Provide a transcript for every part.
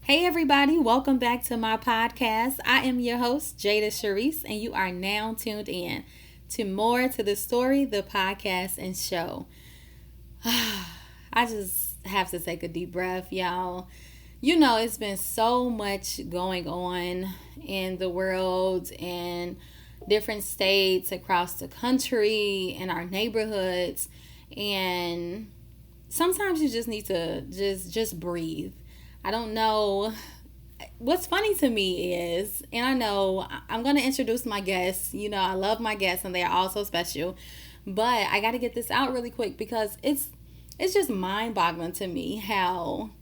Hey everybody, welcome back to my podcast. I am your host, Jada Sharice, and you are now tuned in to More to the Story, the podcast and show. I just have to take a deep breath, y'all. You know, it's been so much going on in the world and different states across the country and our neighborhoods, and sometimes you just need to just breathe. I don't know. What's funny to me is, and I know I'm going to introduce my guests. You know, I love my guests and they are all so special. But I got to get this out really quick because it's just mind-boggling to me how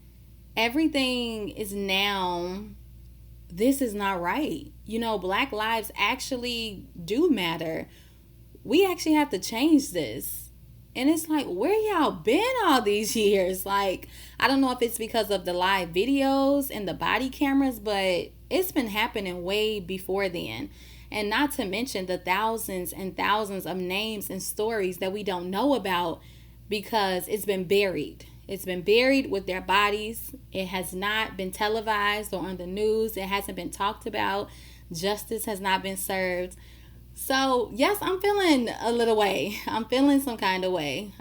everything is now, this is not right. You know, Black lives actually do matter. We actually have to change this. And it's like, where y'all been all these years? Like, I don't know if it's because of the live videos and the body cameras, but it's been happening way before then. And not to mention the thousands and thousands of names and stories that we don't know about because it's been buried. It's been buried with their bodies. It has not been televised or on the news. It hasn't been talked about. Justice has not been served. So, yes, I'm feeling a little way. I'm feeling some kind of way.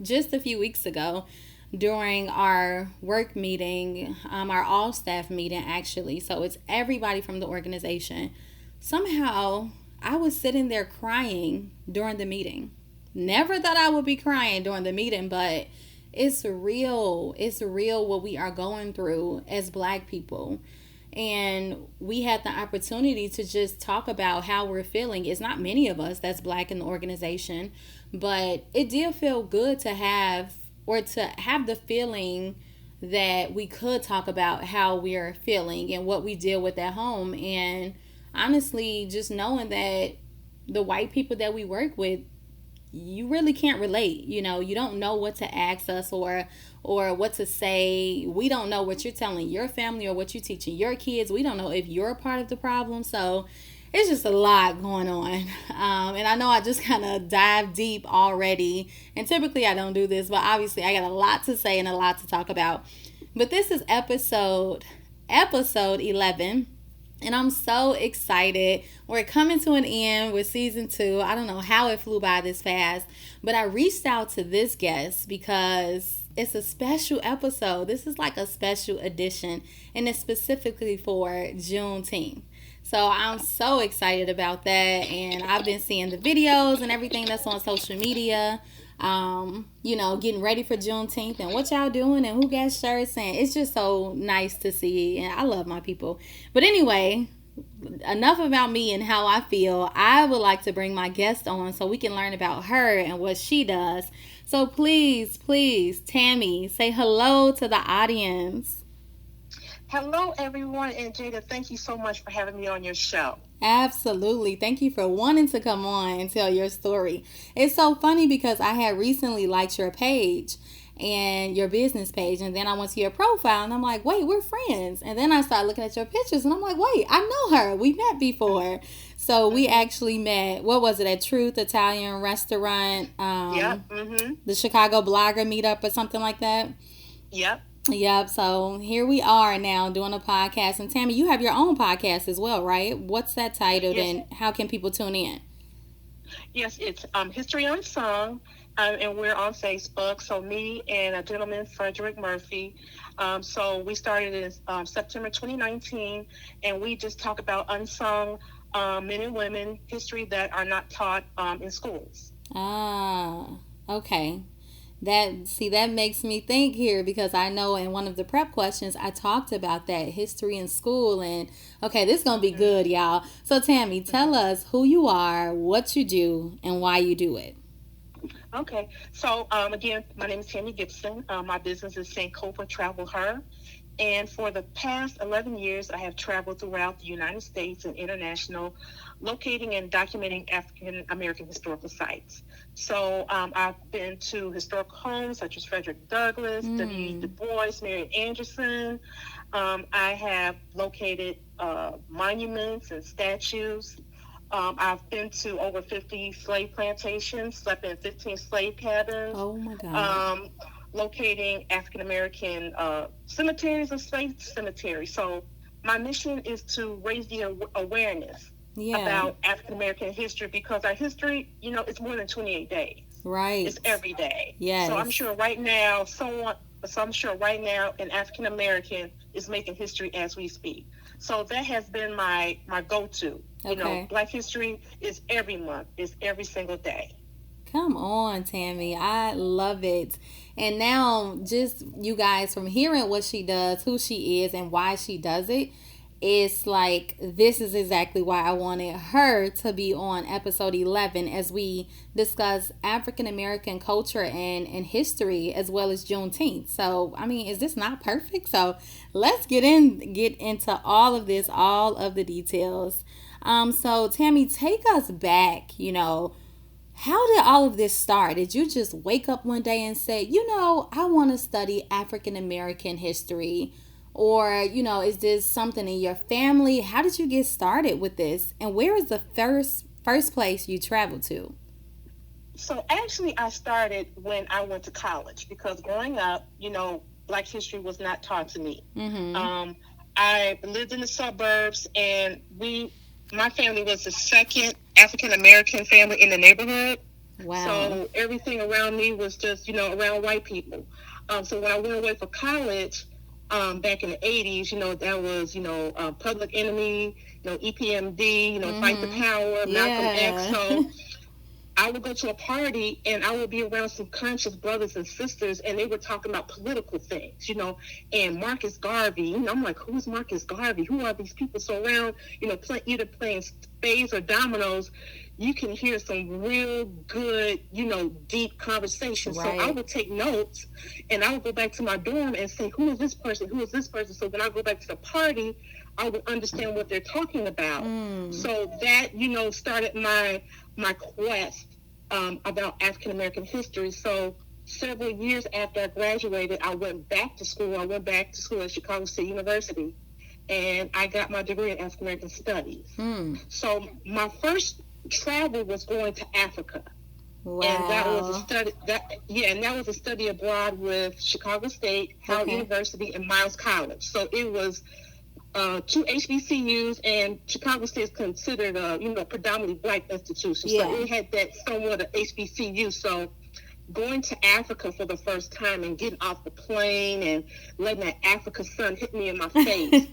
Just a few weeks ago, during our work meeting, our all staff meeting, actually, so it's everybody from the organization, somehow I was sitting there crying during the meeting. Never thought I would be crying during the meeting, but it's real. It's real what we are going through as Black people. And we had the opportunity to just talk about how we're feeling. It's not many of us that's Black in the organization, but it did feel good to have the feeling that we could talk about how we're feeling and what we deal with at home. And honestly, just knowing that the white people that we work with, you really can't relate. You know, you don't know what to ask us or what to say. We don't know what you're telling your family or what you're teaching your kids. We don't know if you're a part of the problem. So it's just a lot going on. And I know I just kind of dive deep already. And typically I don't do this, but obviously I got a lot to say and a lot to talk about. But this is episode 11. And I'm so excited. We're coming to an end with season 2. I don't know how it flew by this fast, but I reached out to this guest because it's a special episode. This is like a special edition, and it's specifically for Juneteenth. So I'm so excited about that, and I've been seeing the videos and everything that's on social media. You know, getting ready for Juneteenth and what y'all doing and who got shirts, and it's just so nice to see, and I love my people. But anyway, enough about me and how I feel. I would like to bring my guest on so we can learn about her and what she does. So please, Tammy, say hello to the audience. Hello, everyone, and Jada, thank you so much for having me on your show. Absolutely. Thank you for wanting to come on and tell your story. It's so funny because I had recently liked your page and your business page, and then I went to your profile and I'm like, wait, we're friends. And then I started looking at your pictures and I'm like, wait, I know her. We met before. So we actually met, what was it, at Truth Italian Restaurant? Yep. The Chicago Blogger Meetup or something like that. Yep. Yep. So here we are now doing a podcast. And Tammy, you have your own podcast as well, right? What's that titled, Yes. and how can people tune in? Yes, it's History Unsung, and we're on Facebook. So me and a gentleman, Frederick Murphy. So we started in September 2019, and we just talk about unsung men and women history that are not taught in schools. Ah, okay. That makes me think here because I know in one of the prep questions I talked about that history in school, and okay, this is gonna be good, y'all. So Tammy, tell us who you are, what you do, and why you do it. Okay, so again, my name is Tammy Gibson. My business is Sankofa Travel Her. And for the past 11 years, I have traveled throughout the United States and international, locating and documenting African American historical sites. So I've been to historical homes such as Frederick Douglass, W. Du Bois, Mary Anderson. I have located monuments and statues. I've been to over 50 slave plantations, slept in 15 slave cabins. Oh my God. locating African American cemeteries and state cemeteries. So my mission is to raise the awareness Yeah. about African American history, because our history, it's more than 28 days. Right. It's every day. So I'm Yes. sure right now an African American is making history as we speak. So that has been my go to. Okay. Black history is every month, is every single day. Come on, Tammy. I love it. And now, just you guys, from hearing what she does, who she is, and why she does it, it's like this is exactly why I wanted her to be on episode 11 as we discuss African American culture and history as well as Juneteenth. So, I mean, is this not perfect? So, let's get into all of this, all of the details. So Tammy, take us back, how did all of this start? Did you just wake up one day and say, I want to study African American history? Or, is this something in your family? How did you get started with this? And where is the first place you traveled to? So actually, I started when I went to college, because growing up, Black history was not taught to me. Mm-hmm. I lived in the suburbs, and my family was the second African American family in the neighborhood. Wow. So everything around me was just, around white people. So when I went away for college, back in the 80s, that was, Public Enemy, EPMD, Fight the Power, Malcolm X. So I would go to a party and I would be around some conscious brothers and sisters, and they were talking about political things, and Marcus Garvey. I'm like, who's Marcus Garvey? Who are these people? So around, either playing spades or dominoes, you can hear some real good, deep conversations. Right. So I would take notes, and I would go back to my dorm and say, who is this person? Who is this person? So when I go back to the party, I would understand what they're talking about. So that, started my quest about African American history. So several years after I graduated, I went back to school. I went back to school at Chicago State University, and I got my degree in African American Studies. So my first travel was going to Africa. Wow. And that was a study abroad with Chicago State, Howard University, and Miles College. So it was two HBCUs, and Chicago State is considered a predominantly Black institution. Yeah. So it had that somewhat of HBCU. So going to Africa for the first time and getting off the plane and letting that Africa sun hit me in my face.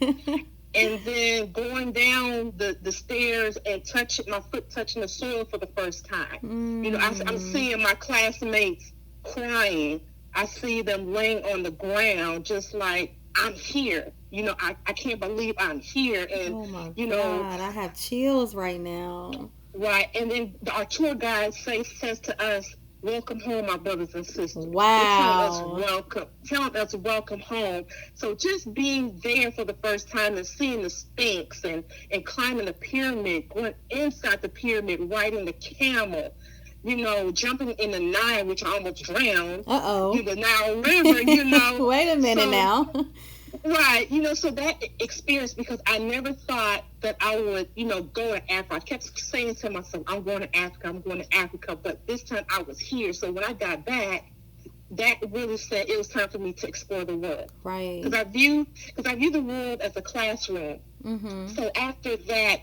And then going down the stairs and my foot touching the soil for the first time. I'm seeing my classmates crying. I see them laying on the ground just like, I'm here. I can't believe I'm here. And, oh my God, I have chills right now. Right. And then our tour guide says to us, welcome home, my brothers and sisters. Wow. Telling us welcome home. So just being there for the first time and seeing the Sphinx and climbing the pyramid, going inside the pyramid, riding the camel, jumping in the Nile, which I almost drowned. Uh-oh. The Nile River, Wait a minute now. Right, so that experience, because I never thought that I would, go to Africa. I kept saying to myself, I'm going to Africa, but this time I was here. So when I got back, that really said it was time for me to explore the world. Right. Because I view the world as a classroom. Mm-hmm. So after that,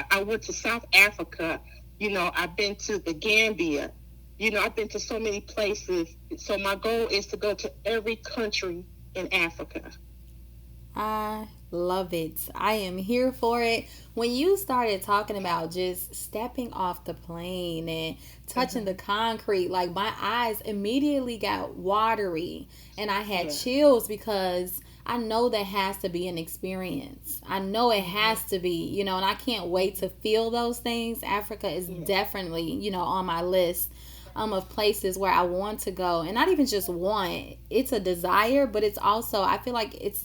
I went to South Africa. I've been to the Gambia. I've been to so many places. So my goal is to go to every country in Africa. I love it. I am here for it. When you started talking about just stepping off the plane and touching the concrete, like my eyes immediately got watery and I had chills, because I know that has to be an experience. I know it has to be, and I can't wait to feel those things. Africa is definitely, on my list of places where I want to go. And not even just want, it's a desire, but it's also, I feel like it's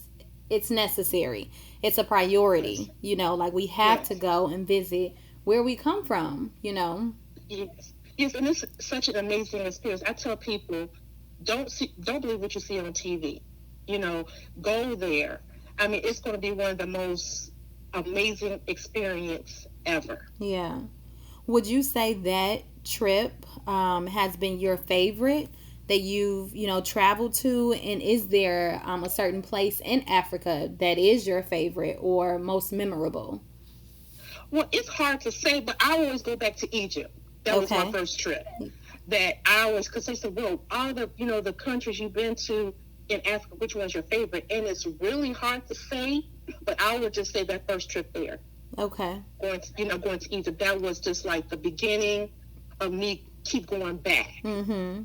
necessary. It's a priority, like we have to go and visit where we come from, Yes, and it's such an amazing experience. I tell people, don't believe what you see on TV. Go there. I mean, it's going to be one of the most amazing experience ever. Yeah. Would you say that trip has been your favorite that you've, traveled to? And is there a certain place in Africa that is your favorite or most memorable? Well, it's hard to say, but I always go back to Egypt. That was my first trip. That I always, because they said, well, all the, the countries you've been to in Africa, which one's your favorite? And it's really hard to say, but I would just say that first trip there. Okay. Going to Egypt, that was just like the beginning of me keep going back. Mm-hmm.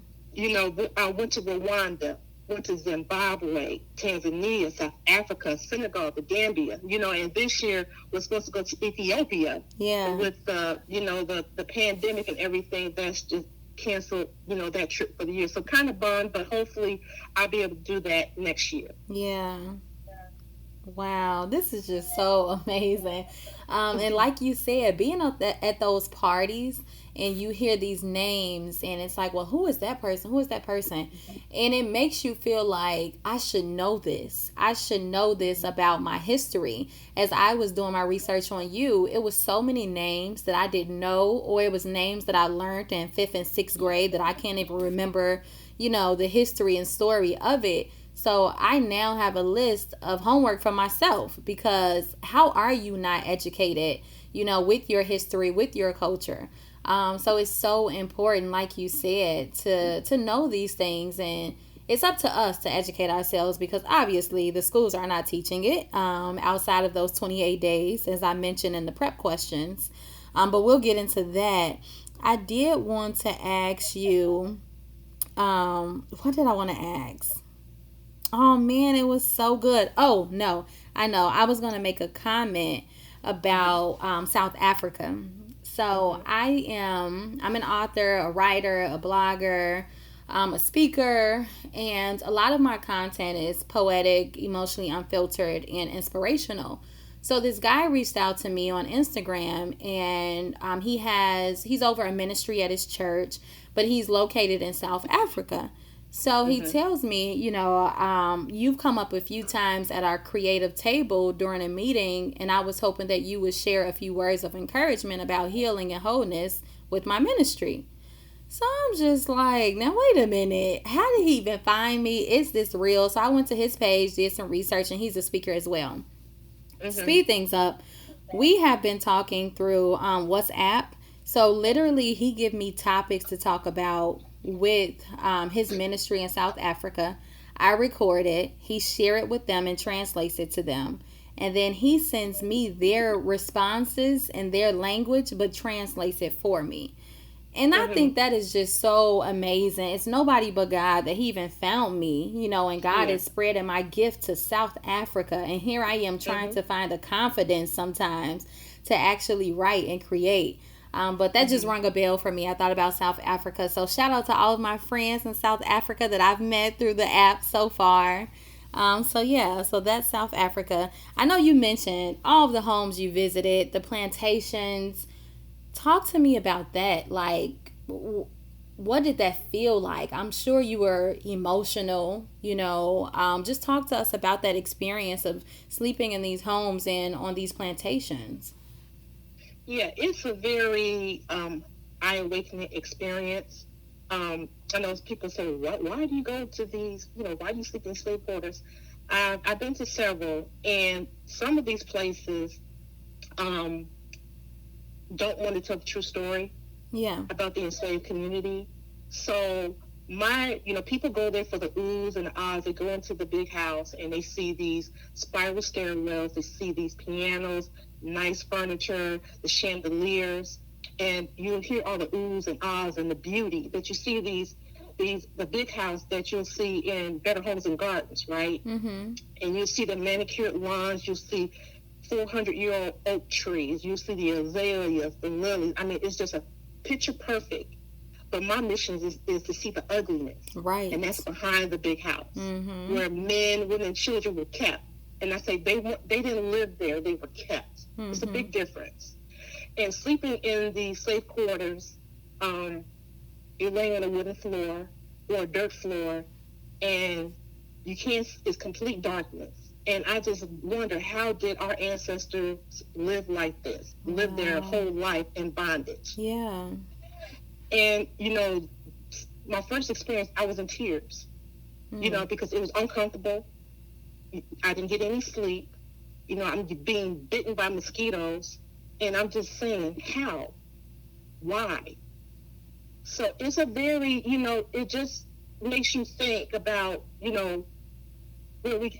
I went to Rwanda, went to Zimbabwe, Tanzania, South Africa, Senegal, the Gambia, and this year we're supposed to go to Ethiopia. Yeah. With the pandemic and everything, that's just canceled, that trip for the year. So kind of bummed, but hopefully I'll be able to do that next year. Yeah. Wow, this is just so amazing. And like you said, being at those parties and you hear these names and it's like, well, who is that person? Who is that person? And it makes you feel like I should know this. I should know this about my history. As I was doing my research on you, it was so many names that I didn't know, or it was names that I learned in 5th and 6th grade that I can't even remember, the history and story of it. So I now have a list of homework for myself, because how are you not educated, with your history, with your culture? So it's so important, like you said, to know these things. And it's up to us to educate ourselves, because obviously the schools are not teaching it outside of those 28 days, as I mentioned in the prep questions. But we'll get into that. I did want to ask you, what did I want to ask? Oh man, it was so good. Oh no, I know. I was gonna make a comment about South Africa. So I'm an author, a writer, a blogger, a speaker, and a lot of my content is poetic, emotionally unfiltered, and inspirational. So this guy reached out to me on Instagram, and he's over a ministry at his church, but he's located in South Africa. So he tells me, you've come up a few times at our creative table during a meeting, and I was hoping that you would share a few words of encouragement about healing and wholeness with my ministry. So I'm just like, now wait a minute. How did he even find me? Is this real? So I went to his page, did some research, and he's a speaker as well. Speed things up. We have been talking through WhatsApp. So literally he give me topics to talk about with his ministry in South Africa. I record it, he share it with them and translates it to them, and then he sends me their responses in their language but translates it for me. And I think that is just so amazing. It's nobody but God that he even found me, and God is spreading my gift to South Africa, and here I am trying to find the confidence sometimes to actually write and create. But that just rung a bell for me. I thought about South Africa. So shout out to all of my friends in South Africa that I've met through the app so far. So that's South Africa. I know you mentioned all of the homes you visited, the plantations. Talk to me about that. Like, what did that feel like? I'm sure you were emotional, just talk to us about that experience of sleeping in these homes and on these plantations. Yeah, it's a very eye-awakening experience. I know people say, why do you go to these, why do you sleep in slave quarters? I've been to several, and some of these places don't want to tell the true story about the enslaved community. So people go there for the oohs and the ahs. They go into the big house and they see these spiral stairwells. They see these pianos, nice furniture, the chandeliers, and you'll hear all the oohs and ahs and the beauty that you see the big house that you'll see in Better Homes and Gardens, right? And you'll see the manicured lawns. You'll see 400-year-old oak trees. You'll see the azaleas, the lilies. I mean, it's just a picture perfect. But my mission is to see the ugliness. Right. And that's behind the big house, where men, women, and children were kept. And I say they didn't live there, they were kept. It's a big difference. And sleeping in the slave quarters, you're laying on a wooden floor or a dirt floor, and it's complete darkness. And I just wonder, how did our ancestors live like this, live their whole life in bondage? Yeah. And, my first experience, I was in tears, because it was uncomfortable. I didn't get any sleep. I'm being bitten by mosquitoes, and I'm just saying, how? Why? So it's a very, it just makes you think about,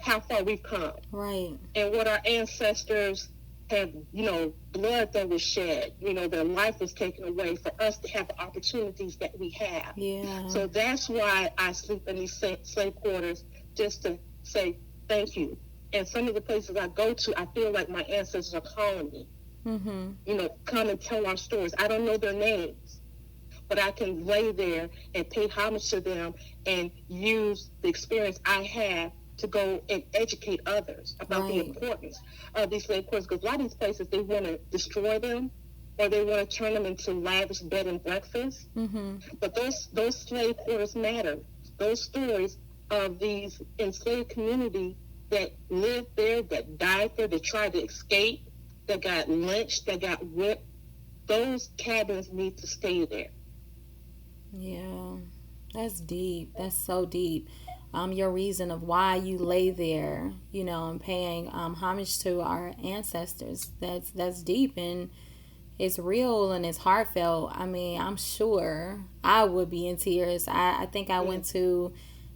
how far we've come. Right. And what our ancestors have, blood that was shed, their life was taken away for us to have the opportunities that we have. Yeah. So that's why I sleep in these slave quarters, just to say thank you. And some of the places I go to, I feel like my ancestors are calling me. Come and tell our stories. I don't know their names, but I can lay there and pay homage to them and use the experience I have to go and educate others about the importance of these slave quarters. Because a lot of these places, they want to destroy them, or they want to turn them into lavish bed and breakfast. But those slave quarters matter. Those stories of these enslaved community that lived there, that died there, that tried to escape, that got lynched, that got whipped, those cabins need to stay there. Yeah, that's deep. That's so deep. Your reason of why you lay there, and paying homage to our ancestors, that's deep, and it's real, and it's heartfelt. I mean, I'm sure I would be in tears. I think I went to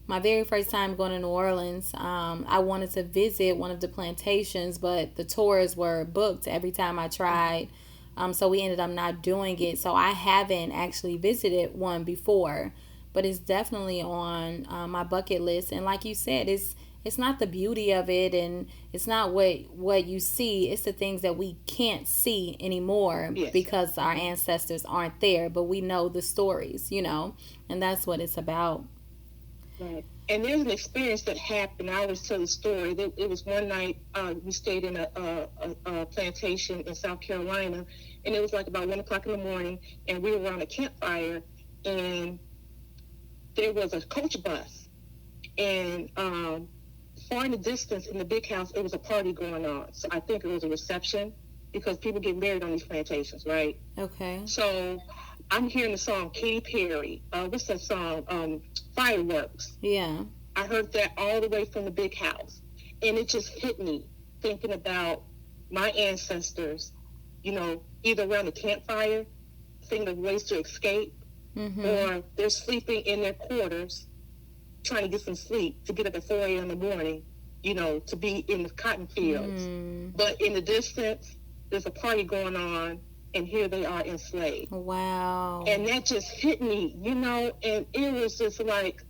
my very first time going to New Orleans. I wanted to visit one of the plantations, but the tours were booked every time I tried. So we ended up not doing it. So I haven't actually visited one before, but it's definitely on my bucket list. And like you said, it's not the beauty of it, and it's not what you see. It's the things that we can't see anymore because our ancestors aren't there, but we know the stories, and that's what it's about. Right. And there's an experience that happened. I always tell the story. It was one night we stayed in a plantation in South Carolina, and it was like about 1 o'clock in the morning, and we were around a campfire, and there was a coach bus, and far in the distance in the big house, it was a party going on. So I think it was a reception, because people get married on these plantations, right? Okay. So I'm hearing the song Katy Perry. What's that song? Fireworks. Yeah. I heard that all the way from the big house. And it just hit me thinking about my ancestors, either around the campfire, thinking of ways to escape, or they're sleeping in their quarters, trying to get some sleep, to get up at 4 a.m. in the morning, to be in the cotton fields. But in the distance, there's a party going on, and here they are enslaved. Wow. And that just hit me, and it was just like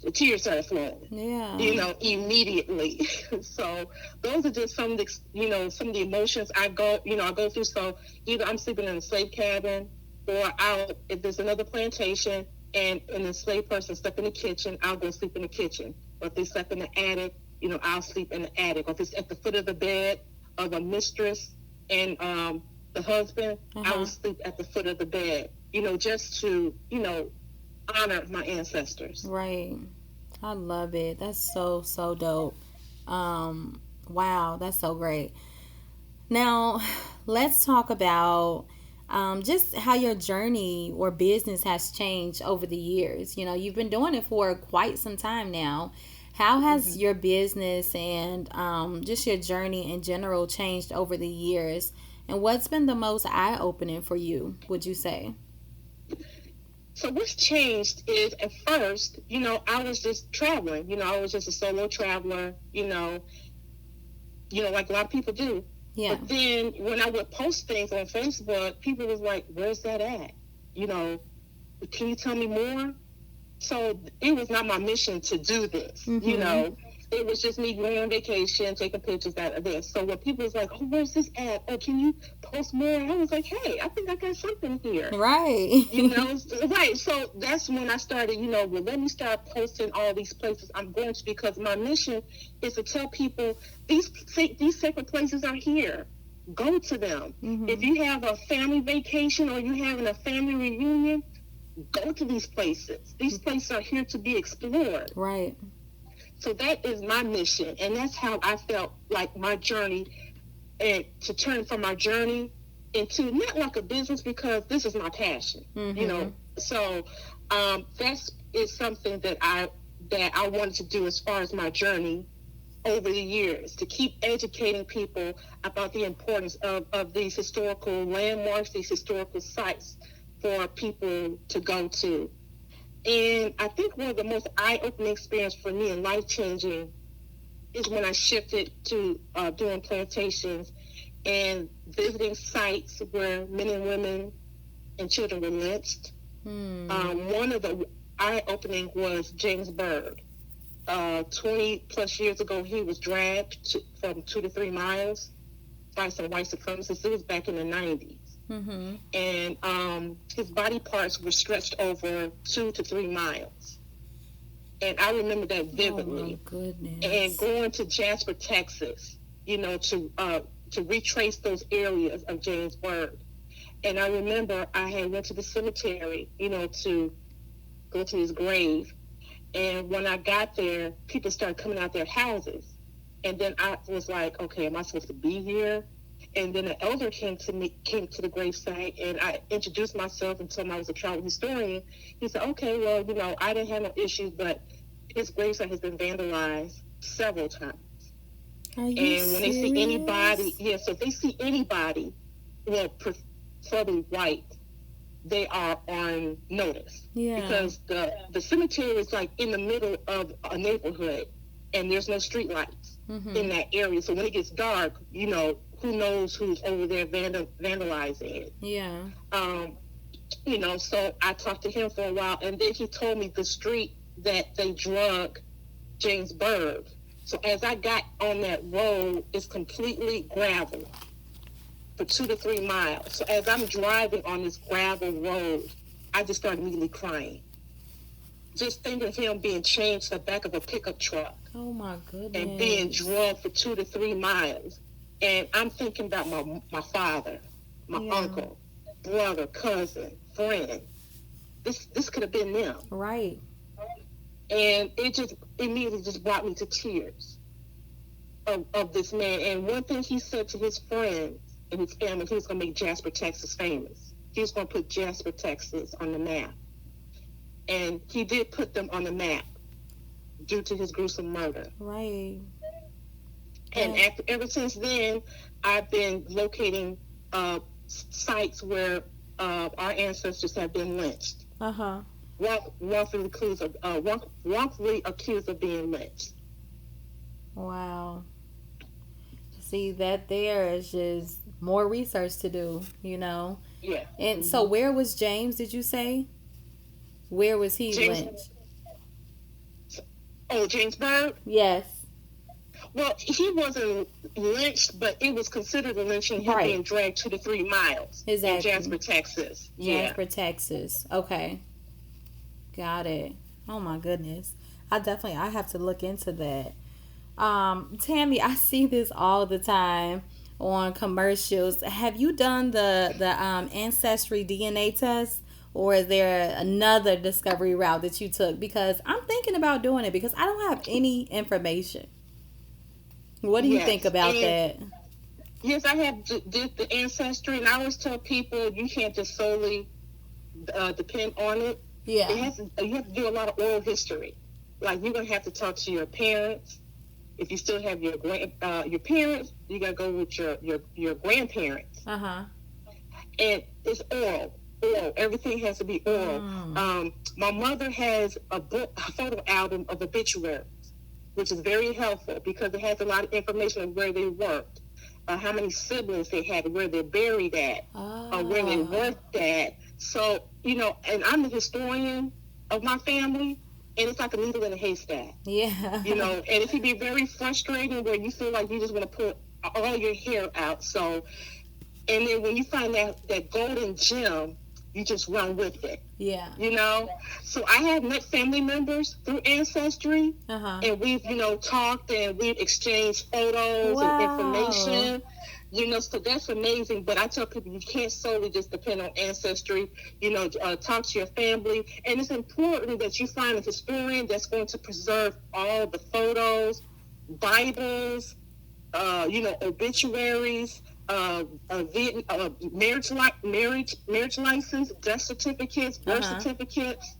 the tears started flowing. Yeah. Immediately. So those are just some of the, some of the emotions I go through. So either I'm sleeping in a slave cabin, or if there's another plantation and an enslaved person slept in the kitchen, I'll go sleep in the kitchen. Or if they slept in the attic, I'll sleep in the attic. Or if it's at the foot of the bed of a mistress and the husband, I will sleep at the foot of the bed, just to, honor my ancestors. Right. I love it. That's so dope. Wow, that's so great. Now, let's talk about just how your journey or business has changed over the years. You've been doing it for quite some time now. How has your business and just your journey in general changed over the years? And what's been the most eye-opening for you, would you say? So what's changed is, at first, I was just traveling. I was just a solo traveler, like a lot of people do. Yeah. But then when I would post things on Facebook, people was like, where's that at? Can you tell me more? So it was not my mission to do this, It was just me going on vacation, taking pictures out of this. So when people was like, oh, where's this at? Oh, can you post more? I was like, hey, I think I got something here. Right. Right. So that's when I started, well, let me start posting all these places I'm going to, because my mission is to tell people these sacred places are here. Go to them. If you have a family vacation or you having a family reunion, go to these places. These places are here to be explored. Right. So that is my mission, and that's how I felt like my journey, and to turn from my journey into not like a business, because this is my passion. So that is something that I wanted to do as far as my journey over the years, to keep educating people about the importance of these historical landmarks, these historical sites for people to go to. And I think one of the most eye-opening experience for me and life-changing is when I shifted to doing plantations and visiting sites where men and women and children were lynched. One of the eye-opening was James Byrd. 20 plus years ago, he was dragged from 2 to 3 miles by some white supremacists. It was back in the 90s. Mm-hmm. And his body parts were stretched over 2 to 3 miles. And I remember that vividly. Oh, my goodness. And going to Jasper, Texas, to retrace those areas of James Byrd. And I remember I had went to the cemetery, to go to his grave. And when I got there, people started coming out their houses. And then I was like, okay, am I supposed to be here? And then an elder came to the gravesite, and I introduced myself and told him I was a travel historian. He said, okay, well, I didn't have no issues, but his gravesite has been vandalized several times. Are you and when serious? they see anybody, so if they see anybody, preferably white, they are on notice. Yeah. Because the cemetery is like in the middle of a neighborhood, and there's no street lights in that area. So when it gets dark, who knows who's over there vandalizing it. Yeah. So I talked to him for a while, and then he told me the street that they drug James Byrd. So as I got on that road, it's completely gravel for 2 to 3 miles. So as I'm driving on this gravel road, I just started immediately crying. Just thinking of him being chained to the back of a pickup truck. Oh, my goodness. And being drugged for 2 to 3 miles. And I'm thinking about my father, my uncle, brother, cousin, friend. This could have been them. Right. And it just immediately just brought me to tears of this man. And one thing he said to his friends and his family, he was going to make Jasper, Texas famous. He was going to put Jasper, Texas on the map. And he did put them on the map due to his gruesome murder. Right. And ever since then, I've been locating sites where our ancestors have been lynched. Wrongfully accused of being lynched. Wow. See, that there is just more research to do, Yeah. And so where was James, did you say? Where was he lynched? Oh, James Byrd? Yes. Well, he wasn't lynched, but it was considered a lynching, him being dragged 2 to 3 miles in Jasper, Texas. Jasper, Texas. Okay. Got it. Oh, my goodness. I have to look into that. Tammy, I see this all the time on commercials. Have you done the Ancestry DNA test? Or is there another discovery route that you took? Because I'm thinking about doing it because I don't have any information. What do you think about that? Yes, I have did the Ancestry, and I always tell people you can't just solely depend on it. Yeah. You have to do a lot of oral history. Like, you're going to have to talk to your parents. If you still have your parents, you got to go with your grandparents. Uh-huh. And it's oral. Everything has to be oral. My mother has a photo album of obituaries, which is very helpful because it has a lot of information of where they worked, how many siblings they had, where they're buried at, where they worked at. So, and I'm the historian of my family, and it's like a needle in a haystack. Yeah. And it can be very frustrating where you feel like you just want to pull all your hair out. So, and then when you find that golden gem, you just run with it. Yeah. So I have met family members through Ancestry, and we've, talked and we've exchanged photos and information. So that's amazing. But I tell people you can't solely just depend on Ancestry. Talk to your family. And it's important that you find a historian that's going to preserve all the photos, Bibles, obituaries, marriage license, death certificates, birth certificates.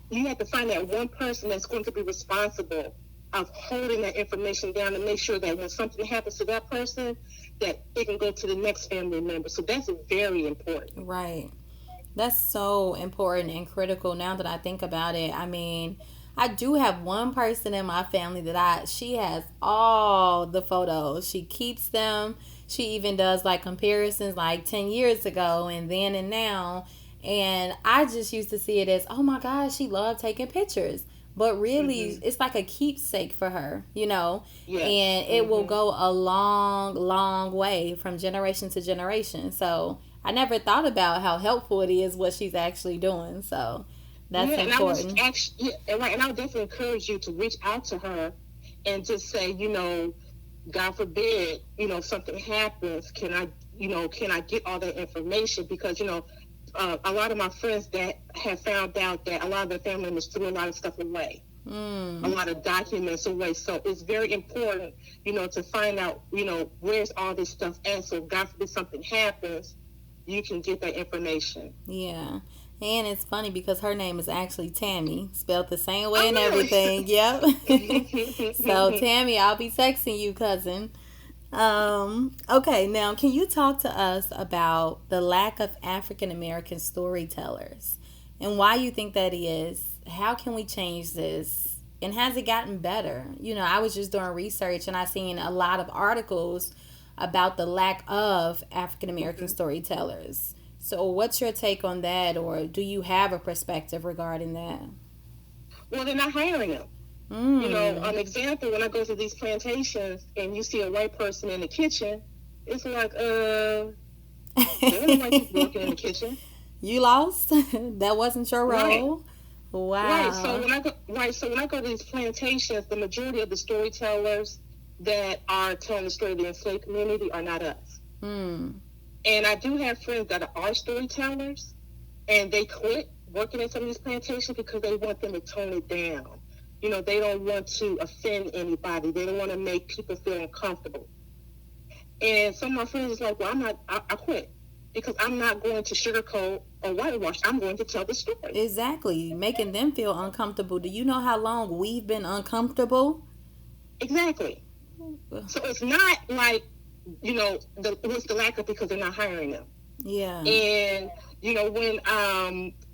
You have to find that one person that's going to be responsible of holding that information down and make sure that when something happens to that person, that it can go to the next family member. So that's very important. Right. That's so important and critical now that I think about it. I mean, I do have one person in my family that she has all the photos. She keeps them. She even does like comparisons like 10 years ago and then and now. And I just used to see it as, oh my gosh, she loved taking pictures. But really, it's like a keepsake for her, you know? Yes. And it will go a long, long way from generation to generation. So I never thought about how helpful it is what she's actually doing. So that's important. And I would definitely encourage you to reach out to her and just say, you know, God forbid, you know, something happens. Can I get all that information? Because, you know, a lot of my friends that have found out that a lot of their family members threw a lot of stuff away, a lot of documents away. So it's very important, you know, to find out, you know, where's all this stuff at. So God forbid something happens, you can get that information. Yeah. And it's funny because her name is actually Tammy, spelled the same way and everything. Yep. So Tammy, I'll be texting you, cousin. Okay, now can you talk to us about the lack of African American storytellers and why you think that is? How can we change this? And has it gotten better? You know, I was just doing research and I seen a lot of articles about the lack of African American storytellers. So what's your take on that, or do you have a perspective regarding that? Well, they're not hiring them. You know, an example, when I go to these plantations and you see a white person in the kitchen, it's like, there are no white people working in the kitchen. You lost? That wasn't your role? Right. Wow. Right. So when I go to these plantations, the majority of the storytellers that are telling the story of the enslaved community are not us. And I do have friends that are storytellers, and they quit working at some of these plantations because they want them to tone it down. You know, they don't want to offend anybody. They don't want to make people feel uncomfortable. And some of my friends is like, well, I quit because I'm not going to sugarcoat or whitewash. I'm going to tell the story. Exactly. Making them feel uncomfortable. Do you know how long we've been uncomfortable? Exactly. So it's not like, you know, it's the lack of because they're not hiring them. Yeah. And, you know, when,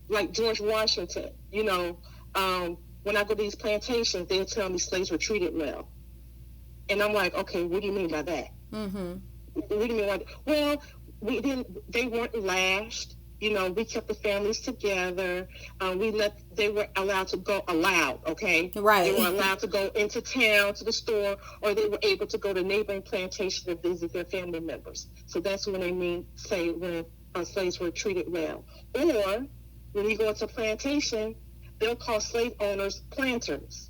like George Washington, you know, when I go to these plantations, they'll tell me slaves were treated well. And I'm like, okay, what do you mean by that? What do you mean by that? Well, they weren't lashed. You know, we kept the families together. They were allowed to go, okay? Right. They were allowed to go into town to the store, or they were able to go to neighboring plantations and visit their family members. So that's when they say when slaves were treated well. Or when you go into a plantation, they'll call slave owners planters.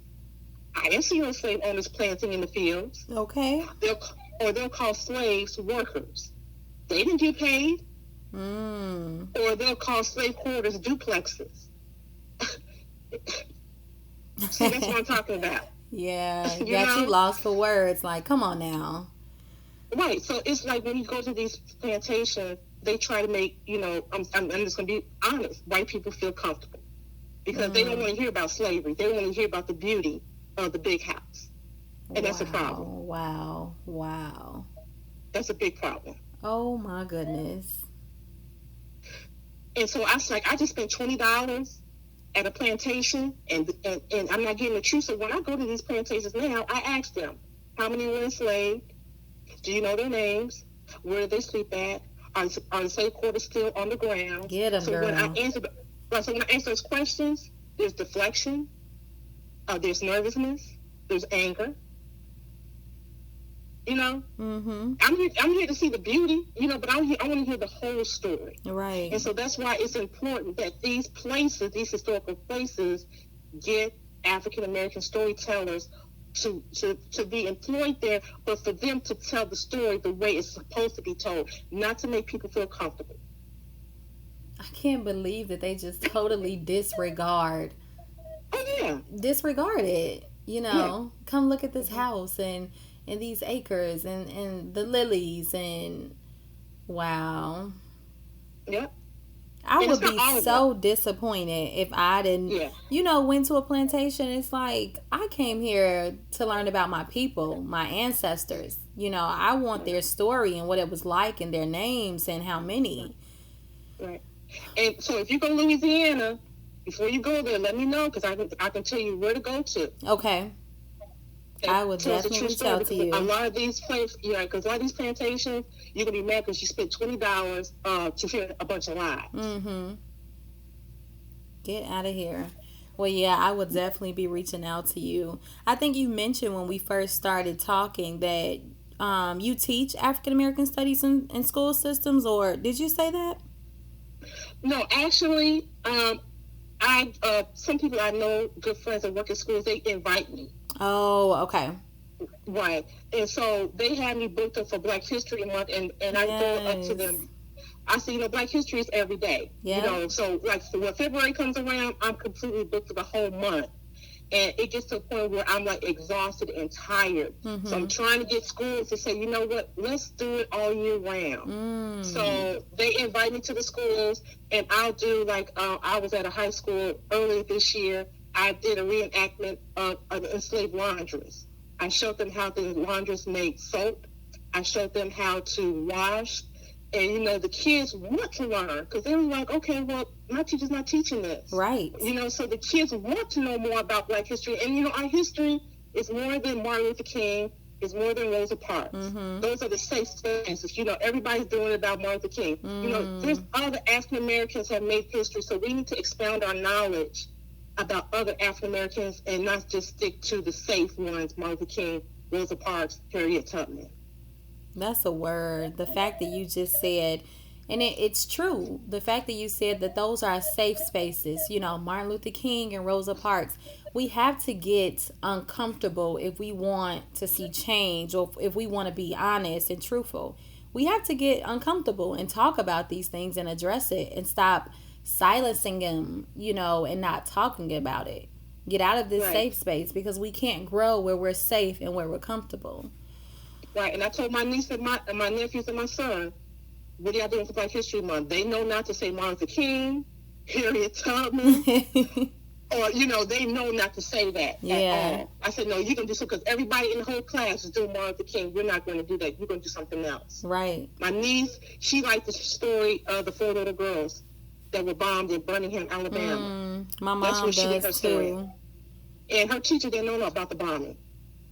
I didn't see no slave owners planting in the fields. Okay. They'll call slaves workers. They didn't get paid. Or they'll call slave quarters duplexes. See, that's what I'm talking about. Yeah, you lost for words. Like, come on now. Right. So it's like when you go to these plantations, they try to make, you know, I'm just going to be honest, white people feel comfortable. Because they don't want to hear about slavery. They want to hear about the beauty of the big house. And that's a problem. Wow. That's a big problem. Oh, my goodness. And so I was like, I just spent $20 at a plantation, and I'm not getting the truth. So when I go to these plantations now, I ask them, how many were enslaved? Do you know their names? Where do they sleep at? Are the slave quarters still on the ground? Get them, girl. When I answer those questions, there's deflection, there's nervousness, there's anger. You know, I'm here to see the beauty, you know, but I want to hear the whole story. Right. And so that's why it's important that these places, these historical places, get African American storytellers to be employed there, but for them to tell the story the way it's supposed to be told, not to make people feel comfortable. I can't believe that they just totally disregard it. You know, come look at this house and these acres and the lilies and Wow. Yep. I And would it's not be all of so them. disappointed if I didn't, Yeah. went to a plantation. It's like, I came here to learn about my people, my ancestors. I want their story and what it was like and their names and how many. Right. And so if you go to Louisiana, before you go there, let me know, because I can tell you where to go to. Okay. I will Tells a definitely true reach story, out to because a you. lot of these places, because a lot of these plantations, you're gonna be mad because you spent $20 to hear a bunch of lies. Mm-hmm. Get out of here. Well, yeah, I would definitely be reaching out to you. I think you mentioned when we first started talking that you teach African American studies in school systems, or did you say that? No, actually, I some people I know, good friends that work in schools, they invite me. Oh, okay. Right. And so they had me booked up for Black History Month, and I go up to Yes. them. I say, Black History is every day. Yeah. So like when February comes around, I'm completely booked for the whole month. And it gets to a point where I'm like exhausted and tired. Mm-hmm. So I'm trying to get schools to say, you know what, let's do it all year round. So they invite me to the schools, and I'll do I was at a high school earlier this year. I did a reenactment of an enslaved laundress. I showed them how the laundress made soap. I showed them how to wash. And, the kids want to learn, because they were like, okay, well, my teacher's not teaching this. Right. So the kids want to know more about Black history. And, our history is more than Martin Luther King, is more than Rosa Parks. Mm-hmm. Those are the safe spaces. Everybody's doing it about Martin Luther King. There's other African Americans have made history, so we need to expound our knowledge about other African Americans and not just stick to the safe ones, Martin Luther King, Rosa Parks, Harriet Tubman. That's a word. The fact that you just said, and it's true. The fact that you said that those are safe spaces, Martin Luther King and Rosa Parks. We have to get uncomfortable if we want to see change, or if we want to be honest and truthful. We have to get uncomfortable and talk about these things and address it, and stop silencing them, and not talking about it. Get out of this safe space, because we can't grow where we're safe and where we're comfortable. Right, and I told my niece and my nephews and my son, what are y'all doing for Black History Month? They know not to say Martin Luther King, Harriet Tubman, or, they know not to say that at all. I said, no, you're going to do something, because everybody in the whole class is doing Martin Luther King. We're not going to do that. You're going to do something else. Right. My niece, she liked the story of the 4 little girls that were bombed in Birmingham, Alabama. My mom does too. And her teacher didn't know about the bombing.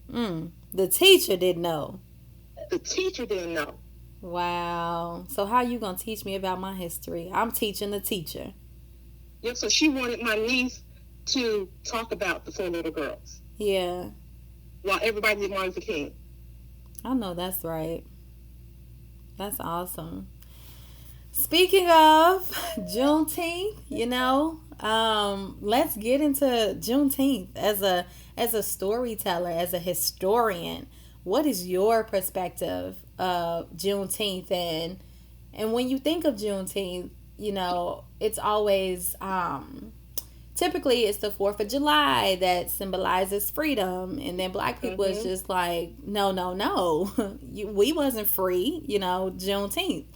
The teacher didn't know. The teacher didn't know. Wow. So how you going to teach me about my history? I'm teaching the teacher. Yep, so she wanted my niece to talk about the 4 little girls. Yeah. While everybody did Martin Luther King. I know that's right. That's awesome. Speaking of Juneteenth, let's get into Juneteenth as a storyteller, as a historian. What is your perspective of Juneteenth? And when you think of Juneteenth, it's always typically it's the 4th of July that symbolizes freedom, and then Black people is just like, no, we wasn't free, Juneteenth.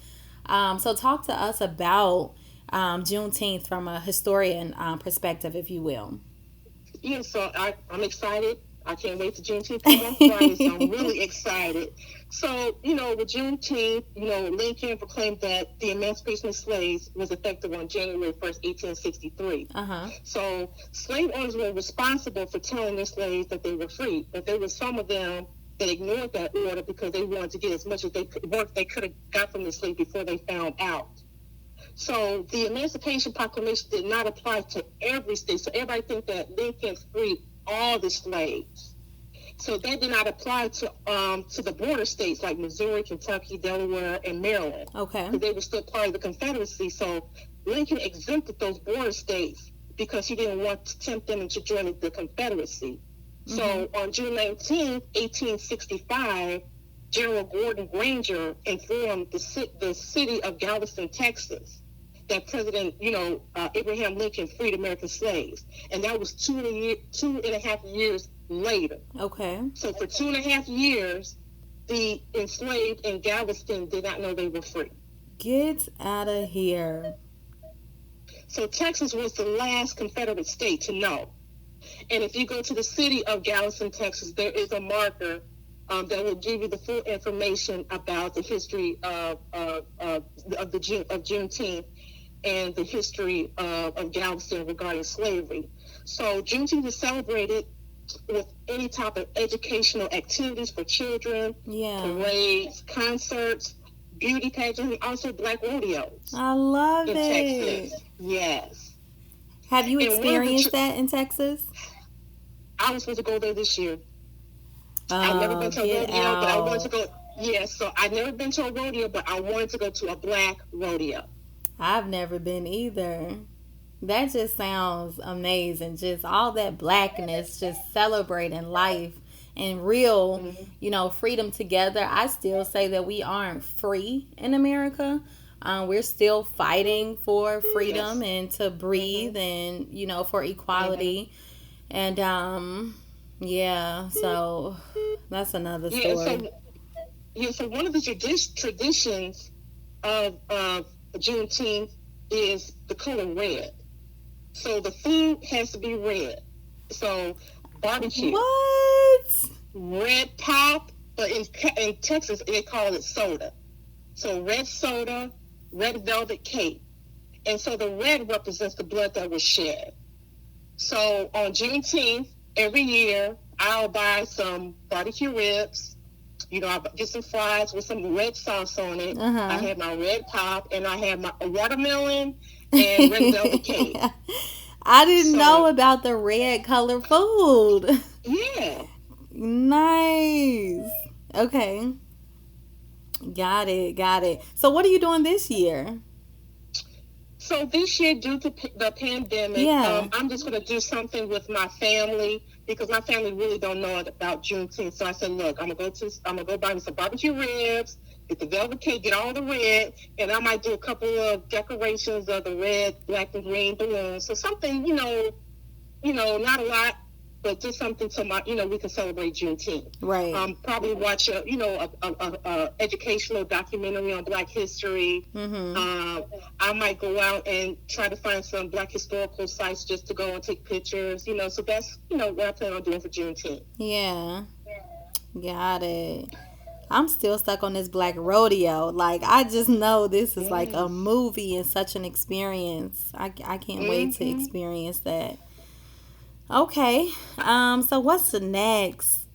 So talk to us about Juneteenth from a historian perspective, if you will. Yeah, so I'm excited. I can't wait to Juneteenth come on Friday, so I'm really excited. So, with Juneteenth, Lincoln proclaimed that the emancipation of slaves was effective on January 1st, 1863. So slave owners were responsible for telling their slaves that they were free, but there were some of them that ignored that order because they wanted to get as much as they could have got from the slave before they found out. So the Emancipation Proclamation did not apply to every state. So everybody think that Lincoln freed all the slaves. So that did not apply to the border states like Missouri, Kentucky, Delaware, and Maryland. Okay. Because they were still part of the Confederacy. So Lincoln exempted those border states because he didn't want to tempt them into joining the Confederacy. So on June 19th, 1865, General Gordon Granger informed the city of Galveston, Texas, that President, Abraham Lincoln freed American slaves. And that was 2.5 years later. Okay. So for 2.5 years, the enslaved in Galveston did not know they were free. Get out of here. So Texas was the last Confederate state to know. And if you go to the city of Galveston, Texas, there is a marker that will give you the full information about the history of Juneteenth and the history of Galveston regarding slavery. So Juneteenth is celebrated with any type of educational activities for children, parades, concerts, beauty pageants, and also black rodeos. I love in it. Texas. Yes. Have you experienced that in Texas? I was supposed to go there this year. I've never been to a rodeo, but I wanted to go. Yes, so I've never been to a rodeo, but I wanted to go to a black rodeo. I've never been either. That just sounds amazing. Just all that blackness, just celebrating life and real, freedom together. I still say that we aren't free in America. We're still fighting for freedom and to breathe and, for equality. And, so that's another story. So one of the traditions of Juneteenth is the color red. So the food has to be red. So barbecue. What? Red pop, but in Texas they call it soda. So red soda, red velvet cake. And so the red represents the blood that was shed. So on Juneteenth, every year, I'll buy some barbecue ribs. I'll get some fries with some red sauce on it. I have my red pop, and I have my watermelon and red velvet cake. I didn't know about the red color food. Yeah. Nice. Okay. Got it. So what are you doing this year? So this year, due to the pandemic, I'm just going to do something with my family because my family really don't know about Juneteenth. So I said, look, I'm gonna go buy me some barbecue ribs, get the velvet cake, get all the red, and I might do a couple of decorations of the red, black, and green balloons. So something, not a lot, but just something to we can celebrate Juneteenth. Right. Probably watch a educational documentary on Black history. I might go out and try to find some Black historical sites just to go and take pictures. So that's what I plan on doing for Juneteenth. Yeah. Got it. I'm still stuck on this black rodeo. Like, I just know this is like a movie and such an experience. I can't wait to experience that. Okay. So what's the next?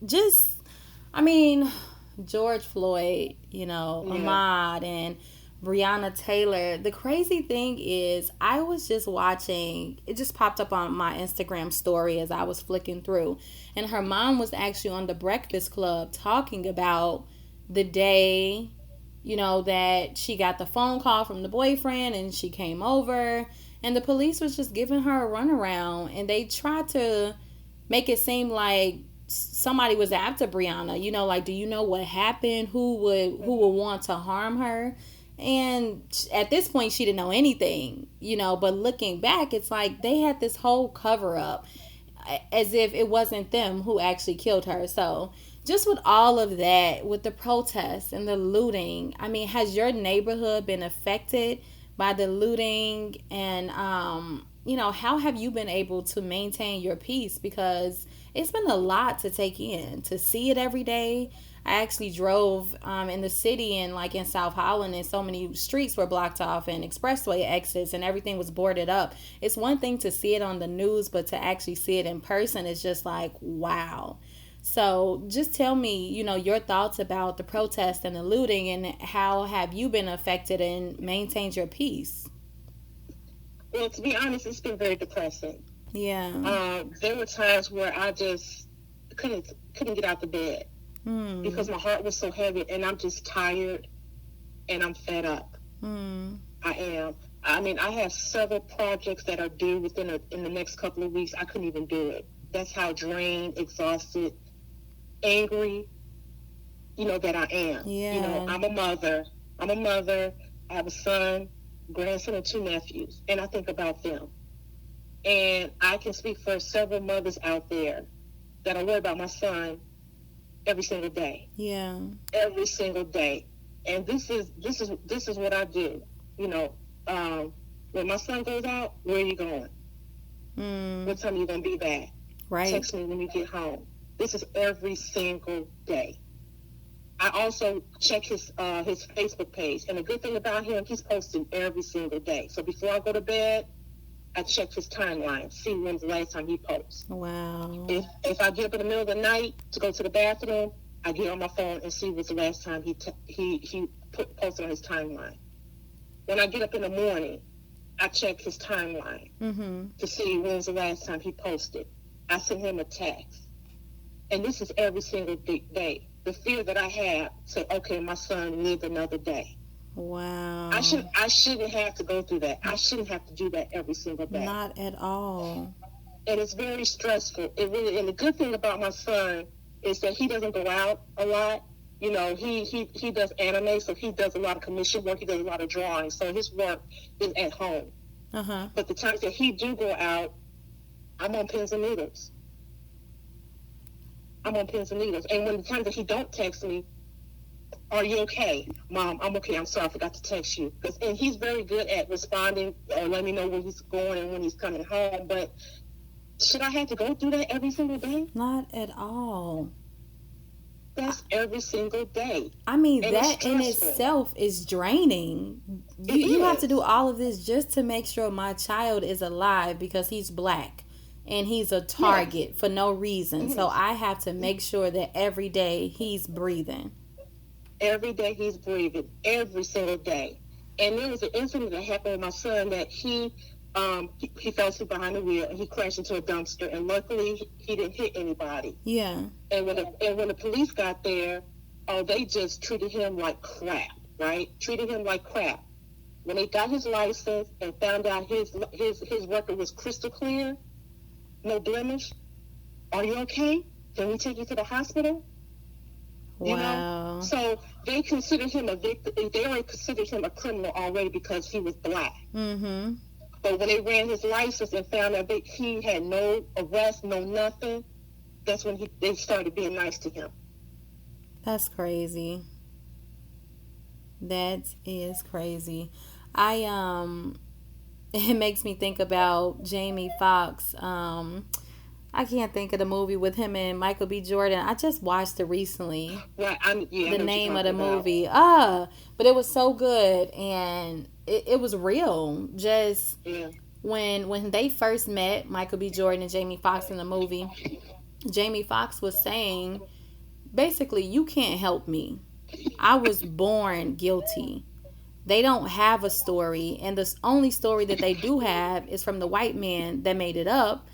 George Floyd, Maude and Brianna Taylor. The crazy thing is I was just watching, it just popped up on my Instagram story as I was flicking through. And her mom was actually on the Breakfast Club talking about the day, that she got the phone call from the boyfriend and she came over. And the police was just giving her a runaround, and they tried to make it seem like somebody was after Brianna. Like, do you know what happened? Who would want to harm her? And at this point, she didn't know anything. But looking back, it's like they had this whole cover up, as if it wasn't them who actually killed her. So just with all of that, with the protests and the looting, has your neighborhood been affected by the looting? And how have you been able to maintain your peace? Because it's been a lot to take in, to see it every day. I actually drove in the city and like in South Holland, and so many streets were blocked off and expressway exits and everything was boarded up. It's one thing to see it on the news, but to actually see it in person is just like, wow. So just tell me, your thoughts about the protest and the looting, and how have you been affected and maintained your peace? Well, to be honest, it's been very depressing. Yeah. There were times where I just couldn't get out of bed because my heart was so heavy, and I'm just tired and I'm fed up. I am. I have several projects that are due in the next couple of weeks. I couldn't even do it. That's how drained, exhausted, angry, that I am. Yeah. I'm a mother. I have a son, grandson, and 2 nephews, and I think about them. And I can speak for several mothers out there that are worried about my son every single day. Yeah. Every single day. And this is what I do. You know, when my son goes out, where are you going? What time are you gonna be back? Right. Text me when you get home. This is every single day. I also check his Facebook page, and the good thing about him, he's posting every single day. So before I go to bed, I check his timeline, see when's the last time he posts. Wow. If I get up in the middle of the night to go to the bathroom, I get on my phone and see what's the last time he posted on his timeline. When I get up in the morning, I check his timeline to see when's the last time he posted. I send him a text, and this is every single day. The fear that I have, say, okay, my son lived another day. Wow. I shouldn't have to go through that. I shouldn't have to do that every single day. Not at all. And it's very stressful. It really. And the good thing about my son is that he doesn't go out a lot. You know, he does anime, so he does a lot of commission work. He does a lot of drawing, so his work is at home. But the times that he do go out, I'm on pins and needles. And when the times that he don't text me, are you okay? Mom, I'm okay. I'm sorry, I forgot to text you. And he's very good at responding or letting me know where he's going and when he's coming home. But should I have to go through that every single day? Not at all. That's every single day. I mean, and that in itself is draining. You have to do all of this just to make sure my child is alive because he's black. And he's a target for no reason. So I have to make sure that every day he's breathing. Every day he's breathing. Every single day. And there was an incident that happened with my son that he fell asleep behind the wheel and he crashed into a dumpster. And luckily he didn't hit anybody. Yeah. And when the police got there, they just treated him like crap, right? Treated him like crap. When they got his license and found out his record was crystal clear, no blemish. Are you okay? Can we take you to the hospital? Wow. You know? So they considered him a victim. They already considered him a criminal already because he was black. But when they ran his license and found out that he had no arrest, no nothing, that's when they started being nice to him. That's crazy. That is crazy. It makes me think about Jamie Foxx. I can't think of the movie with him and Michael B. Jordan. I just watched it recently. Right. The name of the movie. But it was so good and it was real. Just when they first met, Michael B. Jordan and Jamie Foxx in the movie, Jamie Foxx was saying, basically, you can't help me. I was born guilty. They don't have a story, and the only story that they do have is from the white man that made it up,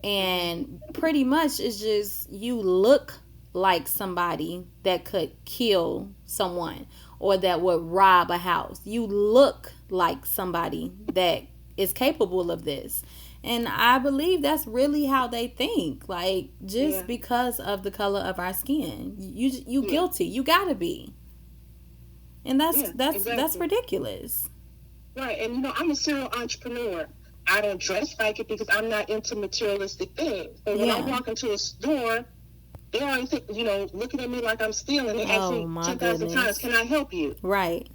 and pretty much it's just you look like somebody that could kill someone or that would rob a house. You look like somebody that is capable of this, and I believe that's really how they think, like just because of the color of our skin. You guilty. You gotta be. And that's ridiculous. Right. And, you know, I'm a serial entrepreneur. I don't dress like it because I'm not into materialistic things. But when I walk into a store, they already think, you know, looking at me like I'm stealing. They ask me 10,000 times, can I help you? Right.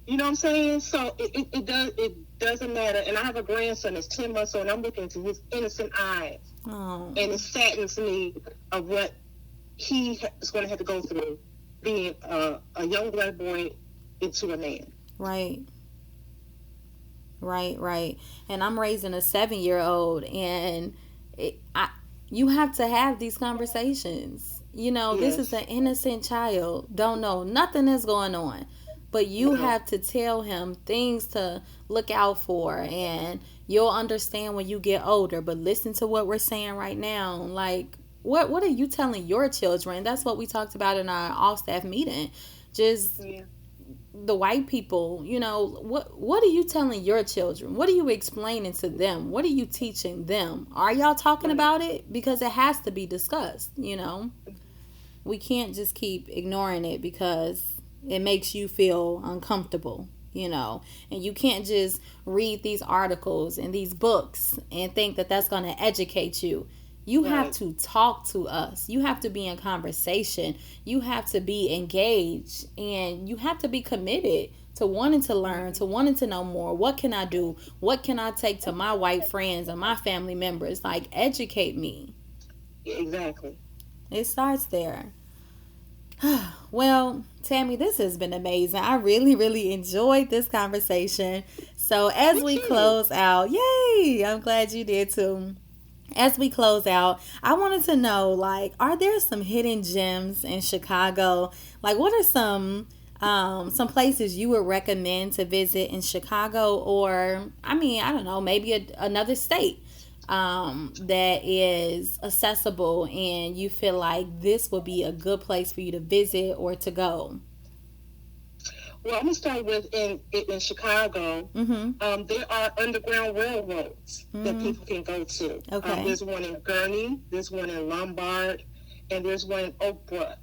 You know what I'm saying? So it doesn't matter. And I have a grandson that's 10 months old, and I'm looking into his innocent eyes. Oh. And it saddens me of what he is going to have to go through being a young black boy into a man. Right. And I'm raising a 7-year-old, and you have to have these conversations. You know, this is an innocent child, don't know nothing is going on, but you have to tell him things to look out for, and you'll understand when you get older. But listen to what we're saying right now. Like, what are you telling your children? That's what we talked about in our all-staff meeting. Just the white people, you know, what are you telling your children? What are you explaining to them? What are you teaching them? Are y'all talking about it? Because it has to be discussed, you know. We can't just keep ignoring it because it makes you feel uncomfortable, you know. And you can't just read these articles and these books and think that that's going to educate you. You have to talk to us. You have to be in conversation. You have to be engaged. And you have to be committed to wanting to learn, to wanting to know more. What can I do? What can I take to my white friends and my family members? Like, educate me. Exactly. It starts there. Well, Tammy, this has been amazing. I really, really enjoyed this conversation. So as we close out, yay! I'm glad you did too. As we close out, I wanted to know, like, are there some hidden gems in Chicago? Like, what are some places you would recommend to visit in Chicago, or I mean, I don't know, maybe another state that is accessible and you feel like this would be a good place for you to visit or to go? Well, I'm gonna start with in Chicago. There are underground railroads that people can go to. Okay. There's one in Gurney, there's one in Lombard, and there's one in Oak Brook.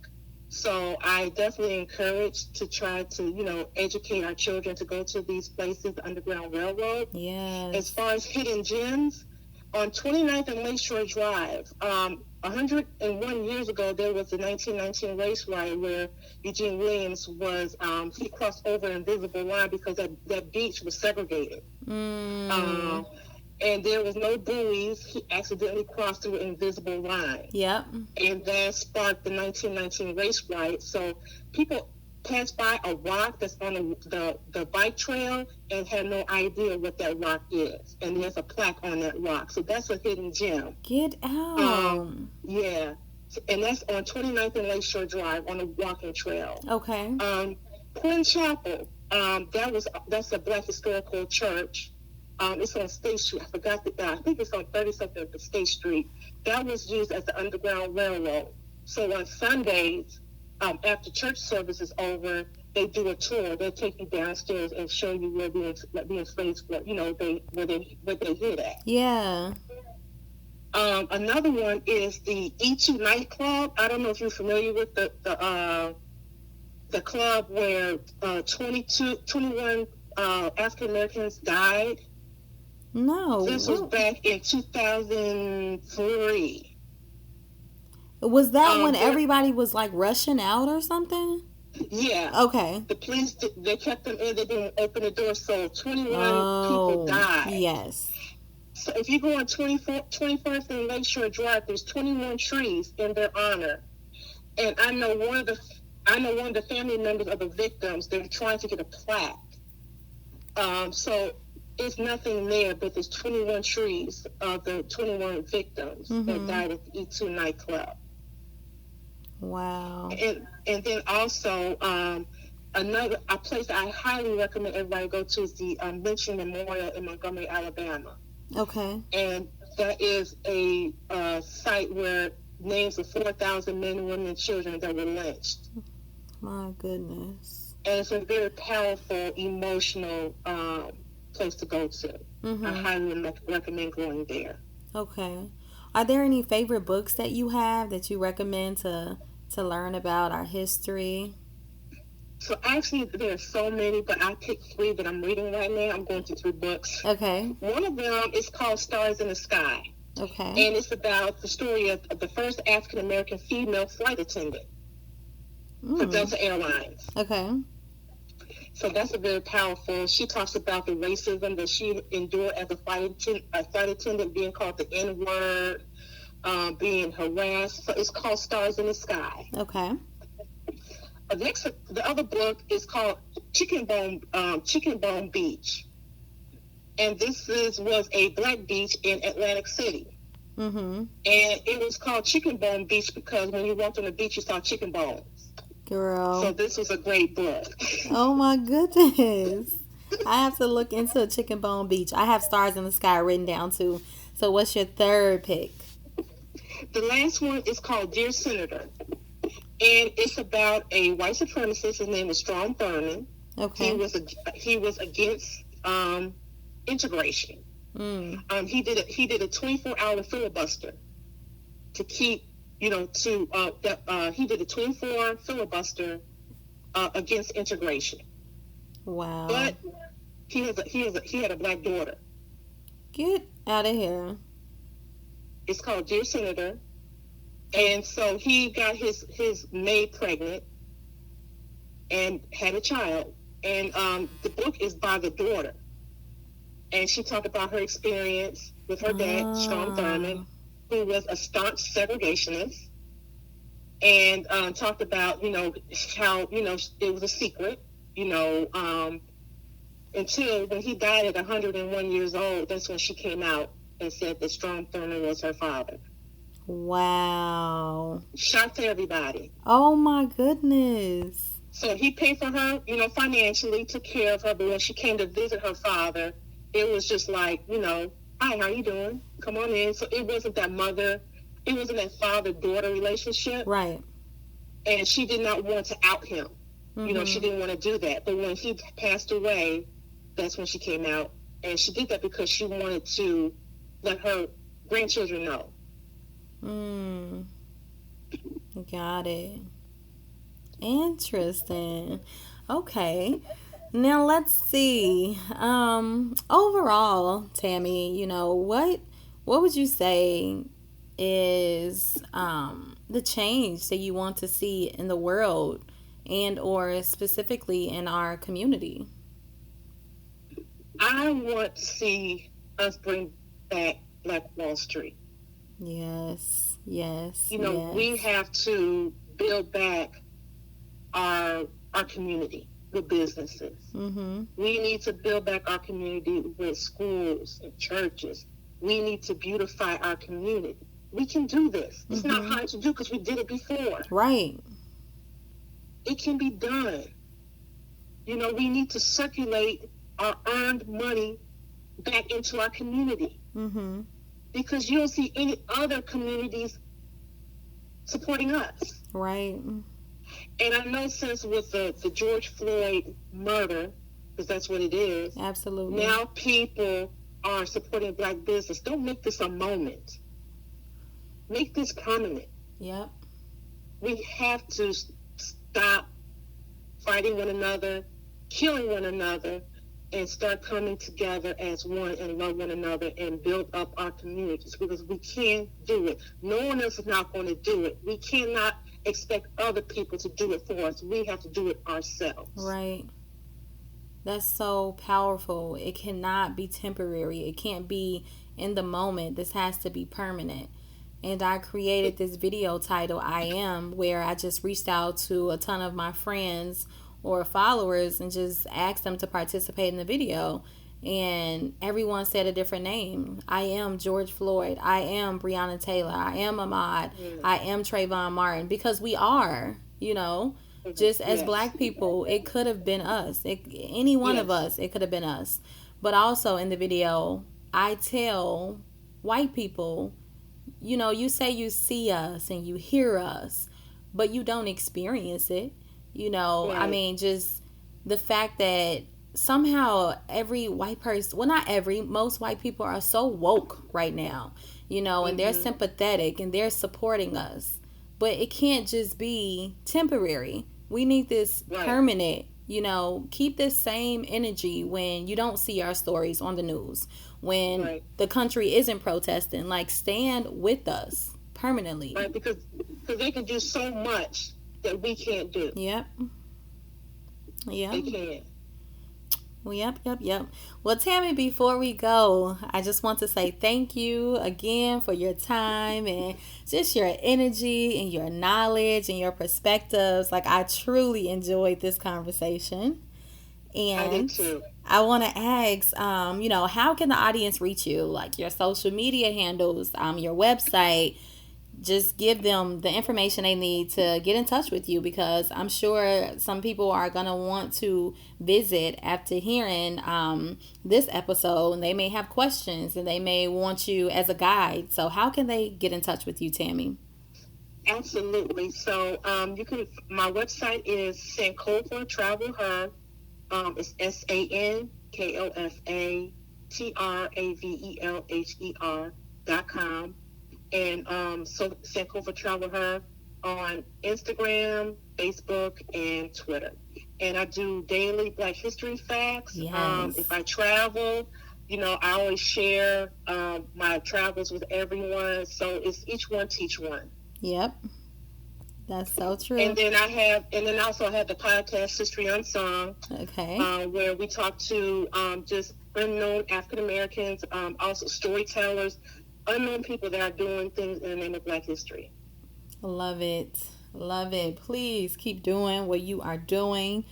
So I definitely encourage to try to, educate our children to go to these places, the Underground Railroad. Yes. As far as hidden gems, on 29th and Lakeshore Drive, 101 years ago, there was the 1919 race riot where Eugene Williams he crossed over an invisible line because that beach was segregated. And there was no buoys. He accidentally crossed through an invisible line. Yep. And that sparked the 1919 race riot. So people passed by a rock that's on the bike trail and had no idea what that rock is. And there's a plaque on that rock. So that's a hidden gem. Get out. Yeah. And that's on 29th and Lakeshore Drive on a walking trail. Okay. Quinn Chapel, that's a Black historical church. It's on State Street. I think it's on 30-something of State Street. That was used as the Underground Railroad. So on Sundays, after church service is over, they do a tour. They take you downstairs and show you where the enslaved, where they hid at. Yeah. Another one is the E2 nightclub. I don't know if you're familiar with the club where 21 African Americans died. No. This was back in 2003. Was that when everybody was like rushing out or something? Yeah. Okay. The police, they kept them in. They didn't open the door, so 21 people died. Yes. So if you go on 21st and Lakeshore Drive, there's 21 trees in their honor. And I know one of the family members of the victims. They're trying to get a plaque. So it's nothing there, but there's 21 trees of the 21 victims that died at the E2 nightclub. Wow. And then also a place I highly recommend everybody go to is the Lynching Memorial in Montgomery, Alabama. Okay. And that is a site where names of 4,000 men, women, and children that were lynched. My goodness. And it's a very powerful, emotional place to go to. I highly recommend going there. Okay. Are there any favorite books that you have that you recommend to learn about our history? So actually, there are so many, but I picked 3 that I'm reading right now. I'm going through 3 books. Okay. One of them is called Stars in the Sky. Okay. And it's about the story of the first African-American female flight attendant for Delta Airlines. Okay. So that's a very powerful. She talks about the racism that she endured as a flight attendant, being called the N-word, being harassed. So it's called Stars in the Sky. Okay. The other book is called Chicken Bone Beach, and this was a black beach in Atlantic City. And it was called Chicken Bone Beach because when you walked on the beach, you saw chicken bones. Girl. So this was a great book. Oh my goodness. I have to look into Chicken Bone Beach. I have Stars in the Sky written down too. So what's your third pick? The last one is called Dear Senator. And it's about a white supremacist. His name is Strom Thurmond. Okay. He was against integration. He did a 24-hour filibuster to keep, he did a 24 filibuster against integration. Wow. But he had a black daughter. Get out of here. It's called Dear Senator. And so he got his maid pregnant and had a child. And the book is by the daughter. And she talked about her experience with her dad, Sean Thurman, who was a staunch segregationist. And talked about, how, it was a secret, until when he died at 101 years old, that's when she came out and said that Sean Thurman was her father. Wow. Shock to everybody. Oh, my goodness. So he paid for her, financially, took care of her. But when she came to visit her father, it was just like, hi, how you doing? Come on in. So it wasn't that father-daughter relationship. Right. And she did not want to out him. Mm-hmm. She didn't want to do that. But when he passed away, that's when she came out. And she did that because she wanted to let her grandchildren know. Got it. Interesting. Okay. Now let's see. Overall, Tammy, what would you say is the change that you want to see in the world and or specifically in our community? I want to see us bring back Black Wall Street. Yes. We have to build back our community with businesses. Mm-hmm. We need to build back our community with schools and churches. We need to beautify our community. We can do this. It's not hard to do because we did it before. Right. It can be done. We need to circulate our earned money back into our community. Mm-hmm. Because you don't see any other communities supporting us. Right. And I know since with the George Floyd murder, because that's what it is. Absolutely. Now people are supporting Black business. Don't make this a moment. Make this permanent. Yep. We have to stop fighting one another, killing one another, and start coming together as one and love one another and build up our communities, because we can do it. No one else is not going to do it. We cannot expect other people to do it for us. We have to do it ourselves. Right. That's so powerful. It cannot be temporary. It can't be in the moment. This has to be permanent. And I created this video titled I Am, where I just reached out to a ton of my friends or followers and just asked them to participate in the video. And everyone said a different name. I am George Floyd. I am Brianna Taylor. I am Maude. I am Trayvon Martin. Because we are, just as Black people, it could have been us. Any one of us, it could have been us. But also in the video, I tell white people, you say you see us and you hear us, but you don't experience it. Right. I mean, just the fact that somehow every white person, well, not every, most white people are so woke right now, and they're sympathetic and they're supporting us. But it can't just be temporary. We need this permanent, keep this same energy when you don't see our stories on the news, when the country isn't protesting, like stand with us permanently. Right, because they can do so much that we can't do. Yep. They can. Yep. Well, Tammy, before we go, I just want to say thank you again for your time and just your energy and your knowledge and your perspectives. Like, I truly enjoyed this conversation. And I did too. I want to ask, how can the audience reach you? Like your social media handles, your website. Just give them the information they need to get in touch with you, because I'm sure some people are going to want to visit after hearing this episode, and they may have questions and they may want you as a guide. So how can they get in touch with you, Tammy? Absolutely. So my website is Sankofa Travel Her. It's SANKOFATRAVELHER.com. And so Sankofa Travel Her on Instagram, Facebook, and Twitter. And I do daily Black History facts. Yes. If I travel, I always share my travels with everyone. So it's each one teach one. Yep. That's so true. And then also I have the podcast History Unsung, okay, where we talk to just unknown African Americans, also storytellers, unknown people that are doing things in the name of Black history. Love it. Love it. Please keep doing what you are doing.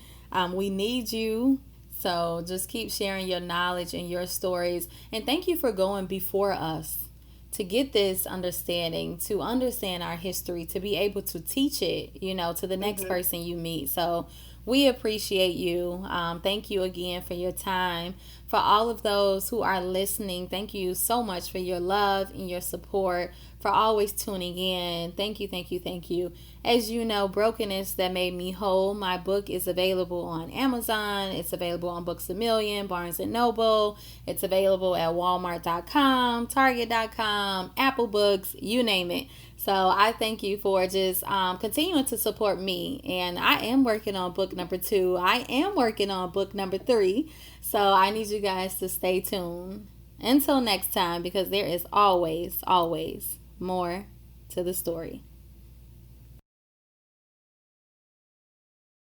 We need you. So just keep sharing your knowledge and your stories. And thank you for going before us to get this understanding, to understand our history, to be able to teach it, to the next person you meet. So we appreciate you. Thank you again for your time. For all of those who are listening, thank you so much for your love and your support, for always tuning in. Thank you, thank you, thank you. As you know, Brokenness That Made Me Whole, my book is available on Amazon. It's available on Books A Million, Barnes & Noble. It's available at Walmart.com, Target.com, Apple Books, you name it. So I thank you for just continuing to support me. And I am working on book number 2. I am working on book number 3. So I need you guys to stay tuned. Until next time, because there is always, always more to the story.